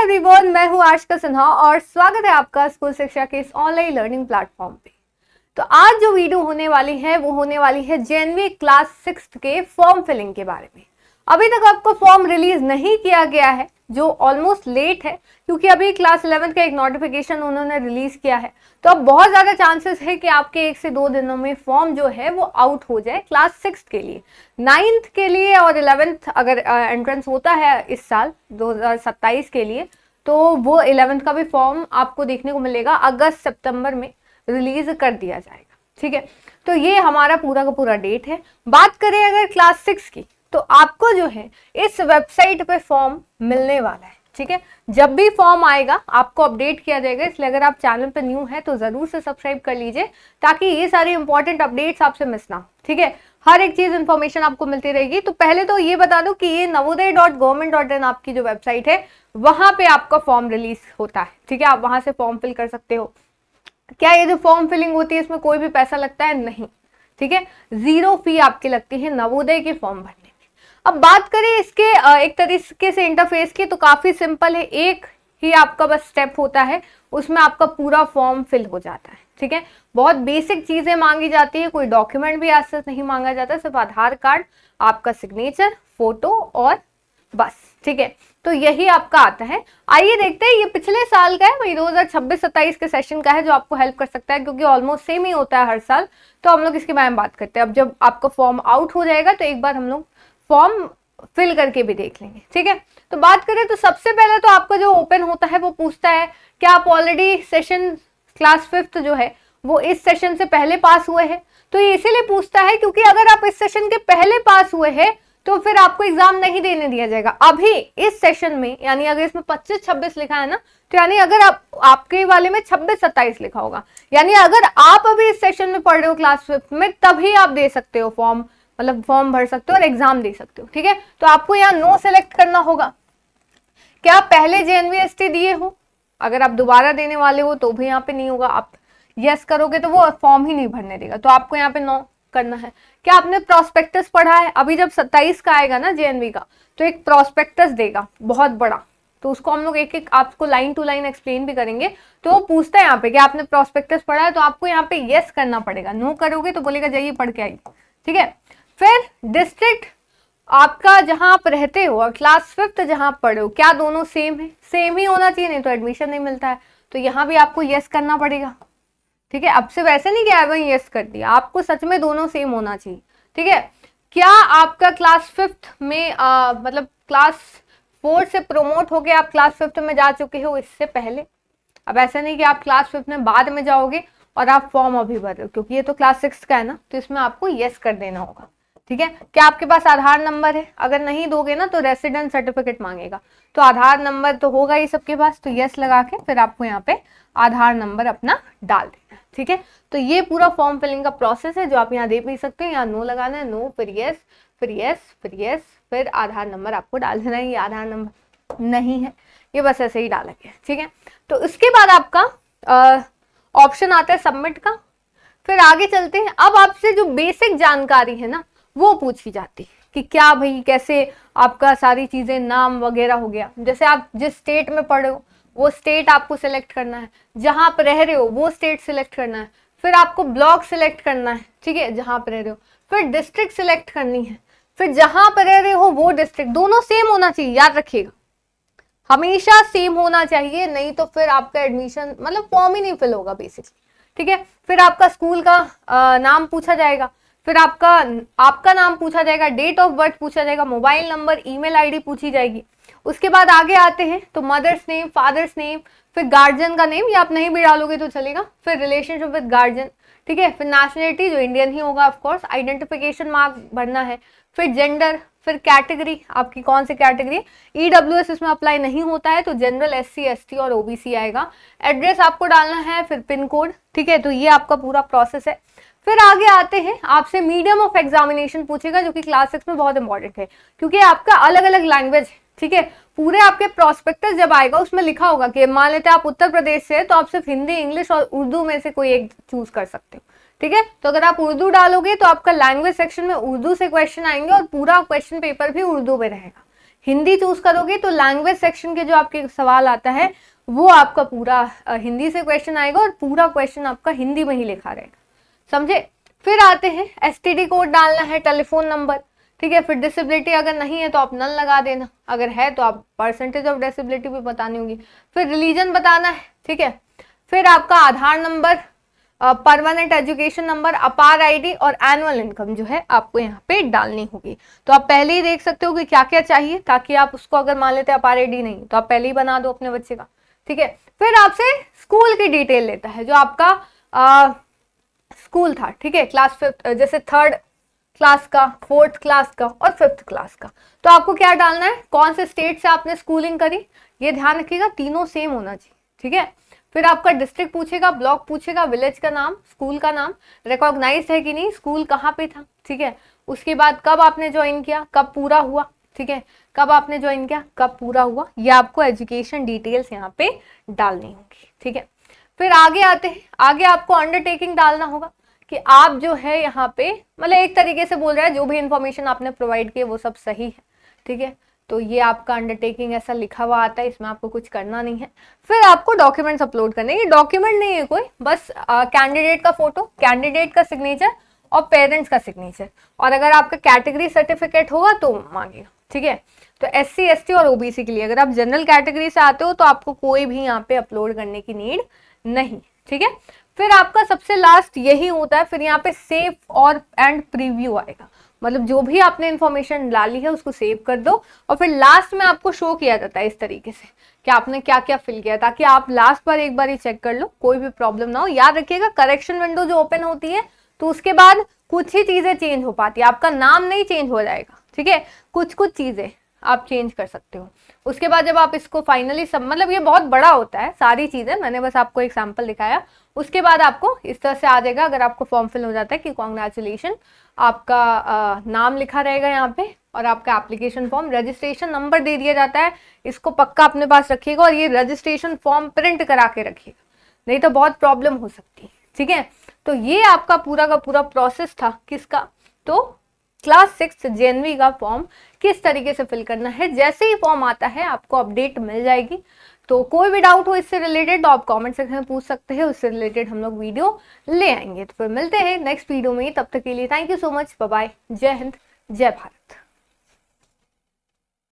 Everyone, मैं हूं आशिका सिन्हा और स्वागत है आपका स्कूल शिक्षा के इस ऑनलाइन लर्निंग प्लेटफॉर्म पे। तो आज जो वीडियो होने वाली है वो होने वाली है जेएनवी क्लास 6 के फॉर्म फिलिंग के बारे में। अभी तक आपको फॉर्म रिलीज नहीं किया गया है, जो ऑलमोस्ट लेट है, क्योंकि अभी क्लास 11 का एक नोटिफिकेशन उन्होंने रिलीज किया है। तो अब बहुत ज्यादा चांसेस है कि आपके 1 से 2 दिनों में फॉर्म जो है वो आउट हो जाए क्लास 6 के लिए। 9th के लिए और 11th अगर एंट्रेंस होता है इस साल 2027 के लिए, तो वो 11th का भी फॉर्म आपको देखने को मिलेगा अगस्त सितंबर में रिलीज कर दिया जाएगा। ठीक है, तो ये हमारा पूरा का पूरा डेट है। बात करें अगर क्लास 6 की, तो आपको जो है इस वेबसाइट पे फॉर्म मिलने वाला है। ठीक है, जब भी फॉर्म आएगा आपको अपडेट किया जाएगा, इसलिए अगर आप चैनल पे न्यू है तो जरूर से सब्सक्राइब कर लीजिए ताकि ये सारी इंपॉर्टेंट अपडेट्स आपसे मिस ना हो। ठीक है, हर एक चीज इंफॉर्मेशन आपको मिलती रहेगी। तो पहले तो ये बता दो कि ये navodaya.government.in आपकी जो वेबसाइट है वहां पे आपका फॉर्म रिलीज होता है। ठीक है, आप वहां से फॉर्म फिल कर सकते हो। क्या ये जो फॉर्म फिलिंग होती है इसमें कोई भी पैसा लगता है? नहीं। ठीक है, 0 फी आपकी लगती है नवोदय के फॉर्म भरने में। अब बात करें इसके एक तरीके से इंटरफेस की, तो काफी सिंपल है। एक ही आपका बस स्टेप होता है, उसमें आपका पूरा फॉर्म फिल हो जाता है। ठीक है, बहुत बेसिक चीजें मांगी जाती है, कोई डॉक्यूमेंट भी आज तक नहीं मांगा जाता, सिर्फ आधार कार्ड, आपका सिग्नेचर, फोटो और बस। ठीक है, तो यही आपका आता है। आइए देखते हैं, ये पिछले साल का है, वही 2026-27 के सेशन का है, जो आपको हेल्प कर सकता है, क्योंकि ऑलमोस्ट सेम ही होता है हर साल। तो हम लोग इसके बारे में बात करते हैं। अब जब आपका फॉर्म आउट हो जाएगा तो एक बार हम लोग फॉर्म फिल करके भी देख लेंगे। ठीक है, तो बात करें तो सबसे पहले तो आपका जो ओपन होता है वो पूछता है क्या आप ऑलरेडी सेशन क्लास 5 जो है वो इस सेशन से पहले पास हुए हैं। तो ये इसीलिए पूछता है क्योंकि अगर आप इस सेशन के पहले पास हुए हैं तो फिर आपको एग्जाम नहीं देने दिया जाएगा अभी इस सेशन में। यानी अगर इसमें 25-26 लिखा है ना, तो यानी अगर आपके वाले में 26-27 लिखा होगा, यानी अगर आप अभी इस सेशन में पढ़ रहे हो क्लास 5 में, तभी आप दे सकते हो फॉर्म, मतलब फॉर्म भर सकते हो और एग्जाम दे सकते हो। ठीक है, तो आपको यहाँ नो सेलेक्ट करना होगा। क्या आप पहले जेएनवीएसटी दिए हो? अगर आप दोबारा देने वाले हो तो भी यहाँ पे नहीं होगा। आप यस करोगे तो वो फॉर्म ही नहीं भरने देगा, तो आपको यहाँ पे नो करना है। क्या आपने प्रोस्पेक्टस पढ़ा है? अभी जब 27 का आएगा ना जेएनवी का, तो एक प्रोस्पेक्टस देगा बहुत बड़ा, तो उसको हम लोग एक एक आपको लाइन टू लाइन एक्सप्लेन भी करेंगे। तो वो पूछता है यहाँ पे कि आपने प्रोस्पेक्टस पढ़ा है, तो आपको यहाँ पे यस करना पड़ेगा। नो करोगे तो बोलेगा जाइए पढ़ के आइए। ठीक है, फिर डिस्ट्रिक्ट आपका जहां आप रहते हो और क्लास 5 जहां आप पढ़े हो, क्या दोनों सेम है? सेम ही होना चाहिए, नहीं तो एडमिशन नहीं मिलता है। तो यहाँ भी आपको यस करना पड़ेगा। ठीक है, अब से वैसे नहीं कि वही यस कर दिया, आपको सच में दोनों सेम होना चाहिए। ठीक है, क्या आपका क्लास 5 में मतलब क्लास 4 से प्रमोट होके आप क्लास 5 में जा चुके हो इससे पहले? अब ऐसा नहीं कि आप क्लास 5 में बाद में जाओगे और आप फॉर्म अभी भर रहे हो, क्योंकि ये तो क्लास 6 का है ना, तो इसमें आपको यस कर देना होगा। ठीक है, क्या आपके पास आधार नंबर है? अगर नहीं दोगे ना तो रेसिडेंट सर्टिफिकेट मांगेगा, तो आधार नंबर तो होगा ही सबके पास, तो यस लगा के फिर आपको यहाँ पे आधार नंबर अपना डाल देना है। ठीक है, तो ये पूरा फॉर्म फिलिंग का प्रोसेस है जो आप यहाँ दे भी सकते हो। यहाँ नो लगाना है, नो, फिर यस, फिर यस, फिर यस, फिर आधार नंबर आपको डाल देना है। ये आधार नंबर नहीं है, ये बस ऐसे ही डाला गया। ठीक है, तो उसके बाद आपका ऑप्शन आता है सबमिट का। फिर आगे चलते हैं। अब आपसे जो बेसिक जानकारी है ना वो पूछी जाती है कि क्या भाई कैसे आपका सारी चीजें, नाम वगैरह हो गया। जैसे आप जिस स्टेट में पढ़े हो वो स्टेट आपको सिलेक्ट करना है, जहां आप रह रहे हो वो स्टेट सिलेक्ट करना है, फिर आपको ब्लॉक सिलेक्ट करना है। ठीक है, जहां पर रह रहे हो, फिर डिस्ट्रिक्ट सिलेक्ट करनी है, फिर जहां पर रह रहे हो वो डिस्ट्रिक्ट, दोनों सेम होना चाहिए, याद रखिएगा, हमेशा सेम होना चाहिए, नहीं तो फिर आपका एडमिशन मतलब फॉर्म ही नहीं फिल होगा बेसिकली। ठीक है, फिर आपका स्कूल का नाम पूछा जाएगा, फिर आपका नाम पूछा जाएगा, डेट ऑफ बर्थ पूछा जाएगा, मोबाइल नंबर, ईमेल आईडी पूछी जाएगी। उसके बाद आगे आते हैं तो मदर्स नेम, फादर्स नेम, फिर गार्जियन का नेम, या आप नहीं भी डालोगे तो चलेगा, फिर रिलेशनशिप विद गार्जियन। ठीक है, फिर नेशनलिटी जो इंडियन ही होगा ऑफ कोर्स, आइडेंटिफिकेशन मार्क भरना है, फिर जेंडर, फिर कैटेगरी आपकी कौन सी कैटेगरी। ईडब्ल्यूएस इसमें अप्लाई नहीं होता है, तो जनरल, एससी, एसटी और ओबीसी आएगा। एड्रेस आपको डालना है, फिर पिन कोड। ठीक है, तो ये आपका पूरा प्रोसेस है। फिर आगे आते हैं, आपसे मीडियम ऑफ एग्जामिनेशन पूछेगा, जो कि क्लास 6 में बहुत इंपॉर्टेंट है, क्योंकि आपका अलग अलग लैंग्वेज है। ठीक है, पूरे आपके प्रोस्पेक्टस जब आएगा उसमें लिखा होगा कि मान लेते हैं आप उत्तर प्रदेश से, तो आप सिर्फ हिंदी, इंग्लिश और उर्दू में से कोई एक चूज कर सकते हो। ठीक है, तो अगर आप उर्दू डालोगे तो आपका लैंग्वेज सेक्शन में उर्दू से क्वेश्चन आएंगे और पूरा क्वेश्चन पेपर भी उर्दू में रहेगा। हिंदी चूज करोगे तो लैंग्वेज सेक्शन के जो आपके सवाल आता है वो आपका पूरा हिंदी से क्वेश्चन आएगा और पूरा क्वेश्चन आपका हिंदी में ही लिखा रहेगा, समझे। फिर आते हैं एसटीडी कोड डालना है, टेलीफोन नंबर, ठीक है। फिर डिसेबिलिटी अगर नहीं है तो आप नल लगा देना, अगर है तो आप परसेंटेज ऑफ डिसेबिलिटी भी बतानी होगी। फिर रिलीजन बताना है, ठीक है। फिर आपका आधार नंबर, परमानेंट एजुकेशन नंबर, अपार आईडी और एनुअल इनकम जो है आपको यहाँ पे डालनी होगी। तो आप पहले ही देख सकते हो कि क्या क्या चाहिए, ताकि आप उसको अगर मान लेते हैं अपार आईडी नहीं तो आप पहले ही बना दो अपने बच्चे का, ठीक है। फिर आपसे स्कूल की डिटेल लेता है, जो आपका स्कूल था, ठीक है, क्लास 5, जैसे 3rd क्लास का, 4th क्लास का और 5th क्लास का। तो आपको क्या डालना है, कौन से स्टेट से आपने स्कूलिंग करी, ये ध्यान रखिएगा, तीनों सेम होना चाहिए, ठीक है। फिर आपका डिस्ट्रिक्ट पूछेगा, ब्लॉक पूछेगा, विलेज का नाम, स्कूल का नाम, रिकॉग्नाइज्ड है कि नहीं, स्कूल कहाँ पे था, ठीक है। उसके बाद कब आपने ज्वाइन किया, कब पूरा हुआ, ठीक है, कब आपने ज्वाइन किया, कब पूरा हुआ, ये आपको एजुकेशन डिटेल्स यहाँ पे डालनी होगी, ठीक है। फिर आगे आते हैं, आगे आपको अंडरटेकिंग डालना होगा कि आप जो है यहाँ पे मतलब एक तरीके से बोल रहा है जो भी इंफॉर्मेशन आपने प्रोवाइड की वो सब सही है, ठीक है। तो ये आपका अंडरटेकिंग ऐसा लिखा हुआ आता है, इसमें आपको कुछ करना नहीं है। फिर आपको डॉक्यूमेंट्स अपलोड करने, ये डॉक्यूमेंट नहीं है कोई, बस कैंडिडेट का फोटो, कैंडिडेट का सिग्नेचर और पेरेंट्स का सिग्नेचर, और अगर आपका कैटेगरी सर्टिफिकेट होगा तो मांगेगा, ठीक है। तो SC ST और OBC के लिए, अगर आप जनरल कैटेगरी से आते हो तो आपको कोई भी यहाँ पे अपलोड करने की नीड नहीं, ठीक है। फिर आपका सबसे लास्ट यही होता है, फिर यहाँ पे सेव और एंड प्रीव्यू आएगा, मतलब जो भी आपने इंफॉर्मेशन डाली है उसको सेव कर दो और फिर लास्ट में आपको शो किया जाता है इस तरीके से कि आपने क्या क्या फिल किया, ताकि आप लास्ट पर एक बार ही चेक कर लो, कोई भी प्रॉब्लम ना हो। याद रखिएगा करेक्शन विंडो जो ओपन होती है तो उसके बाद कुछ ही चीजें चेंज हो पाती है, आपका नाम नहीं चेंज हो जाएगा, ठीक है, कुछ कुछ चीजें आप चेंज कर सकते हो। उसके बाद जब आप इसको फाइनली सब, मतलब ये बहुत बड़ा होता है सारी चीजें, मैंने बस आपको एक सैंपल दिखाया। उसके बाद आपको इस तरह से आ जाएगा, अगर आपको फॉर्म फिल हो जाता है कि कॉन्ग्रेचुलेशन, आपका नाम लिखा रहेगा यहाँ पे और आपका एप्लीकेशन फॉर्म, रजिस्ट्रेशन नंबर दे दिया जाता है, इसको पक्का अपने पास रखिएगा और ये रजिस्ट्रेशन फॉर्म प्रिंट करा के रखिएगा, नहीं तो बहुत प्रॉब्लम हो सकती है, ठीक है। तो ये आपका पूरा का पूरा प्रोसेस था किसका, तो क्लास 6 JNV का फॉर्म किस तरीके से फिल करना है। जैसे ही फॉर्म आता है आपको अपडेट मिल जाएगी। तो कोई भी डाउट हो इससे रिलेटेड तो आप कमेंट सेक्शन में पूछ सकते हैं, उससे रिलेटेड हम लोग वीडियो ले आएंगे। तो फिर मिलते हैं नेक्स्ट वीडियो में, तब तक के लिए thank you so much, bye bye, जय हिंद, जय भारत।